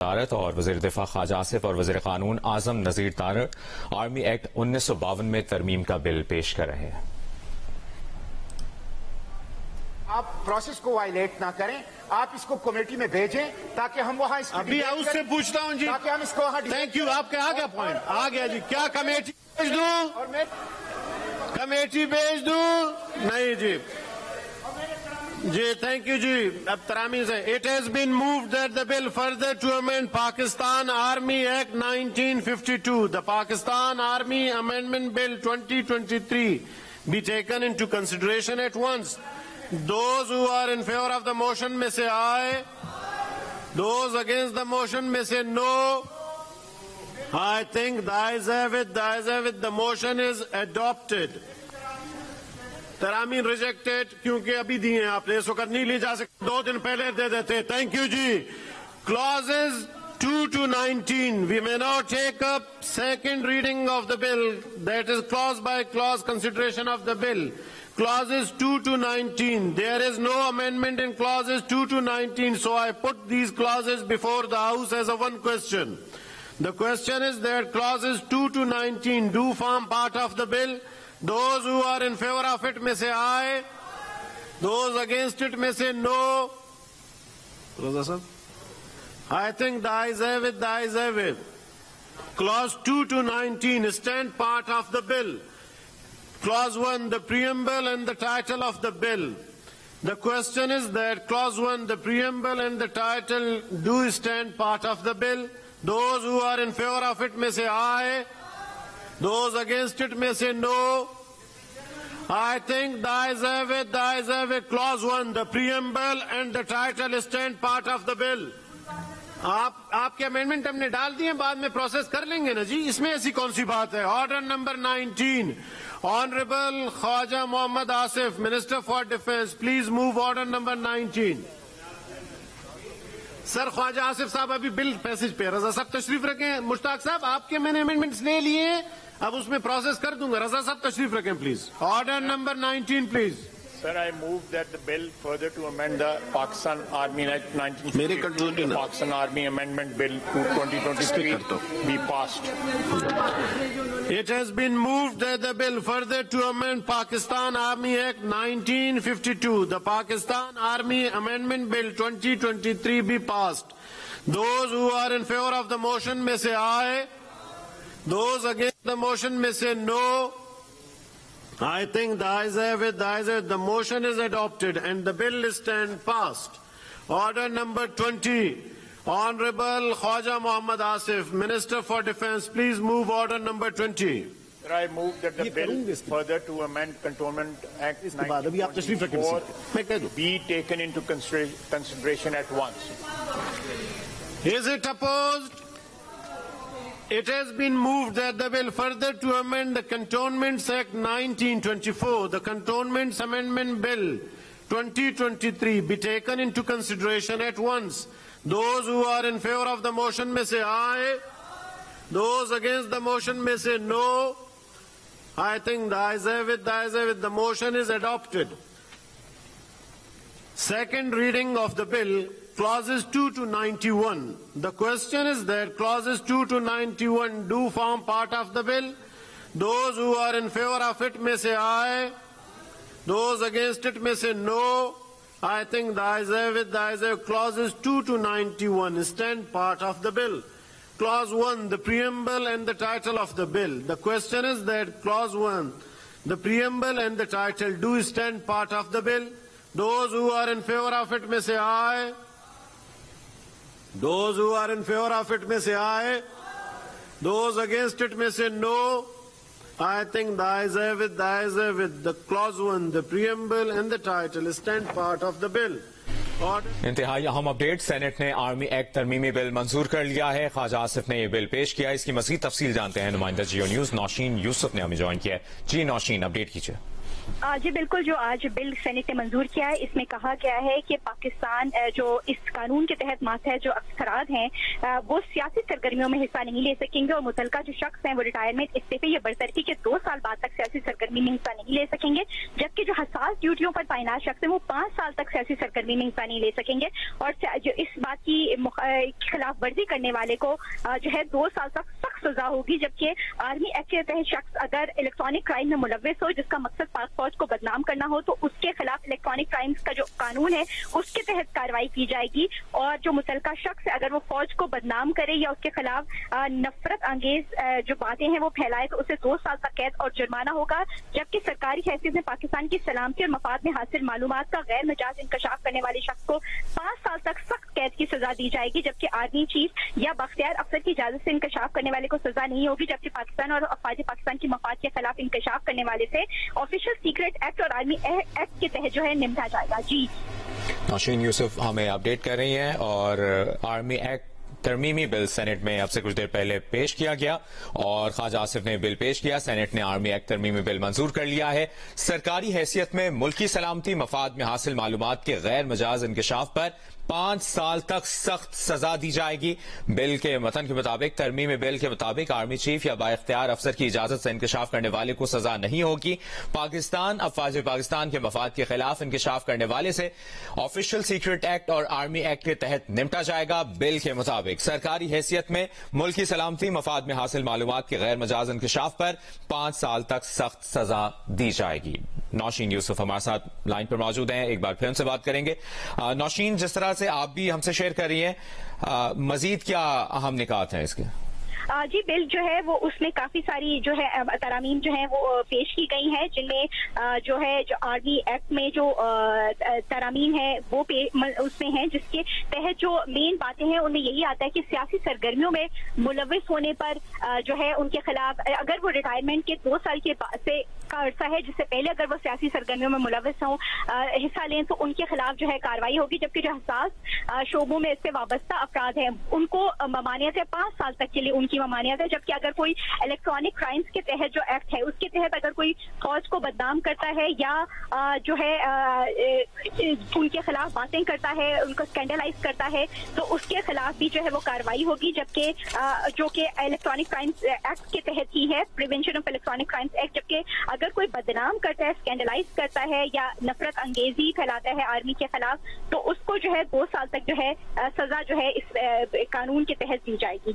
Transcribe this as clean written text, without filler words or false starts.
صدارت اور وزیر دفاع خواجہ آصف اور وزیر قانون اعظم نذیر طارڑ آرمی ایکٹ 1952 میں ترمیم کا بل پیش کر رہے ہیں۔ آپ پروسیس کو وائلیٹ نہ کریں، آپ اس کو کمیٹی میں بھیجیں تاکہ ہم وہاں اس ابھی اس سے پوچھتا ہوں جی، تاکہ ہم اس کو وہاں تھینک یو، آپ کا آگے پوائنٹ آ گیا جی، کیا کمیٹی بھیج دوں؟ اور میں کمیٹی بھیج دوں؟ نہیں جی جی تھینک یو جی۔ اب ترامی سے it has been moved that the bill further to amend Pakistan Army Act 1952 the Pakistan Army Amendment Bill 2023 be taken into consideration at once. Those who are in favor of the motion may say aye. Those against the motion may say no. I think the ayes have it, the ayes have it. The motion is adopted. ترامین rejected کیونکہ ابھی دیے ہیں آپ نے، اس وقت نہیں لی جا سکتے، 2 دن پہلے دے دیتے۔ تھینک یو جی۔ Clauses 2 to 19. We may now take up second reading of the bill. That is clause by clause consideration of the bill. Clauses 2 to 19. There is no amendment in clauses 2 to 19, so I put these clauses before the House as a one question. The question is that clauses 2 to 19 do form part of the bill. Those who are in favor of it may say aye. Those against it may say no. Rosa sir? I think the ayes have it, the ayes have it. Clause 2 to 19 stand part of the bill. Clause 1, the preamble and the title of the bill. The question is that clause 1, the preamble and the title do stand part of the bill. Those who are in favor of it may say aye. Those against it may say no. I think the ayes have it, the ayes have it. Clause 1, the preamble and the title stand part of the bill. آپ کے amendment ہم نے ڈال دیے، بعد میں process کر لیں گے نا جی، اس میں ایسی کون سی بات ہے۔ Order number 19 honourable Khawaja Muhammad Asif minister for defence, please move order number 19۔ Sir Khawaja Asif sahib ابھی بل پیسج پہ، رضا صاحب تشریف رکھیں۔ مشتاق صاحب آپ کے میں نے امینڈمنٹس لے لیے، اب اس میں پروسیس کر دوں گا۔ رضا صاحب تشریف رکھیں please. Order number 19 please. Sir, I move that the bill further to amend the Pakistan Army Act 1952, the Pakistan Army Amendment Bill 2023 be passed. It has been moved that the bill further to amend Pakistan Army Act 1952, the Pakistan Army Amendment Bill 2023 be passed. Those who are in favor of the motion may say aye. Those against the motion may say no. I think the ayes have it, the ayes have it. The motion is adopted and the bill is stand passed. Order number 20. Honorable Khwaja Muhammad Asif, Minister for Defence, please move order number 20. Sir, I move that the bill further to amend Cantonment Act 1924 be taken into consideration at once. Is it opposed? It has been moved that the bill further to amend the Cantonments Act 1924, the Cantonments Amendment Bill 2023 be taken into consideration at once. Those who are in favor of the motion may say aye. Those against the motion may say no. I think the ayes have it, the ayes have it. The motion is adopted. Second reading of the bill. Clauses 2 to 91. The question is that clauses 2 to 91 do form part of the bill. Those who are in favor of it may say aye. Those against it may say no. I think the ayes have it, the ayes have it. Clauses 2 to 91 stand part of the bill. Clause 1, the preamble and the title of the bill. The question is that clause 1, the preamble and the title do stand part of the bill. Those who are in favor of it may say aye. Those who are in favor of it may say aye. Those against it may say no. I think the ayes have it, the ayes have it. The clause 1, the preamble and the title stand part of the bill. انتہائی اہم update, Saint نے army act ترمیمی بل منظور کر لیا ہے۔ خواجہ آصف نے یہ بل پیش کیا، اس کی مزید تفصیل جانتے ہیں نمائندہ جیو نیوز نوشین یوسف نے ہمیں جوائن کیا ہے۔ جی نوشین، اپڈیٹ کیجیے۔ جی بالکل، جو آج بل سینٹ نے منظور کیا ہے اس میں کہا گیا ہے کہ پاکستان جو اس قانون کے تحت ماتحت جو افراد ہیں وہ سیاسی سرگرمیوں میں حصہ نہیں لے سکیں گے، اور متعلقہ جو شخص ہیں وہ ریٹائرمنٹ استعفے یا برطرفی کے 2 سال بعد تک سیاسی سرگرمی میں حصہ نہیں لے سکیں گے، جبکہ جو حساس ڈیوٹیوں پر تعینات شخص ہیں وہ 5 سال تک سیاسی سرگرمی میں حصہ نہیں لے سکیں گے، اور جو اس بات کی خلاف ورزی کرنے والے کو جو ہے 2 سال تک سخت سزا ہوگی، جبکہ آرمی ایکٹ کے تحت شخص اگر الیکٹرانک کرائم میں ملوث ہو جس کا مقصد پاک فوج کو بدنام کرنا ہو تو اس کے خلاف الیکٹرانک کرائمز کا جو قانون ہے اس کے تحت کارروائی کی جائے گی، اور جو متعلقہ شخص اگر وہ فوج کو بدنام کرے یا اس کے خلاف نفرت انگیز جو باتیں ہیں وہ پھیلائے تو اسے 2 سال تک قید اور جرمانہ ہوگا، جبکہ سرکاری حیثیت میں پاکستان کی سلامتی اور مفاد میں حاصل معلومات کا غیر مجاز انکشاف کرنے والے شخص کو 5 سال تک سخت قید کی سزا دی جائے گی، جبکہ آرمی چیف یا باختیار افسر کی اجازت سے انکشاف کرنے والے کو سزا نہیں ہوگی، جبکہ پاکستان اور افواج پاکستان کی مفاد کے خلاف انکشاف کرنے والے سے آفیشل سیکرٹ ایکٹ اور آرمی ایکٹ کے تحت جو ہے نمٹا جائے گا۔ جی نوشین یوسف ہمیں اپڈیٹ کر رہی ہیں، اور آرمی ایکٹ ترمیمی بل سینٹ میں اب سے کچھ دیر پہلے پیش کیا گیا اور خواجہ آصف نے بل پیش کیا، سینٹ نے آرمی ایکٹ ترمیمی بل منظور کر لیا ہے۔ سرکاری حیثیت میں ملکی سلامتی مفاد میں حاصل معلومات کے غیر مجاز انکشاف پر 5 سال تک سخت سزا دی جائے گی۔ بل کے متن کے مطابق ترمیمی بل کے مطابق آرمی چیف یا بااختیار افسر کی اجازت سے انکشاف کرنے والے کو سزا نہیں ہوگی۔ پاکستان افواج پاکستان کے مفاد کے خلاف انکشاف کرنے والے سے آفیشل سیکرٹ ایکٹ اور آرمی ایکٹ کے تحت نمٹا جائے گا۔ بل کے مطابق سرکاری حیثیت میں ملکی سلامتی مفاد میں حاصل معلومات کے غیر مجاز انکشاف پر 5 سال تک سخت سزا دی جائے گی۔ نوشین یوسف ہمارے ساتھ لائن پر موجود ہیں، ایک بار پھر ان سے بات کریں گے۔ نوشین، جس طرح سے آپ بھی ہم سے شیئر کر رہی ہیں، مزید کیا اہم نکات ہیں اس کے؟ جی بل جو ہے وہ اس میں کافی ساری جو ہے ترامیم جو ہیں وہ پیش کی گئی ہیں، جن میں جو ہے جو آرمی ایکٹ میں جو ترامیم ہے وہ اس میں ہیں، جس کے تحت جو مین باتیں ہیں ان میں یہی آتا ہے کہ سیاسی سرگرمیوں میں ملوث ہونے پر جو ہے ان کے خلاف اگر وہ ریٹائرمنٹ کے 2 سال کے بعد سے کا عرصہ ہے جس سے پہلے اگر وہ سیاسی سرگرمیوں میں ملوث ہوں حصہ لیں تو ان کے خلاف جو ہے کارروائی ہوگی، جبکہ جو حساس شعبوں میں اس سے وابستہ افراد ہیں ان کو ممانعت ہے 5 سال تک کے لیے ان کی ممانعت ہے، جبکہ اگر کوئی الیکٹرانک کرائمز کے تحت جو ایکٹ ہے اس کے تحت اگر کوئی فوج کو بدنام کرتا ہے یا جو ہے ان کے خلاف باتیں کرتا ہے، ان کو اسکینڈلائز کرتا ہے تو اس کے خلاف بھی جو ہے وہ کارروائی ہوگی، جبکہ جو کہ الیکٹرانک کرائمز ایکٹ کے تحت ہی ہے، prevention of electronic crimes act, جبکہ اگر کوئی بدنام کرتا ہے، اسکینڈلائز کرتا ہے یا نفرت انگیزی پھیلاتا ہے آرمی کے خلاف تو اس کو جو ہے 2 سال تک جو ہے سزا جو ہے اس قانون کے تحت دی جائے گی۔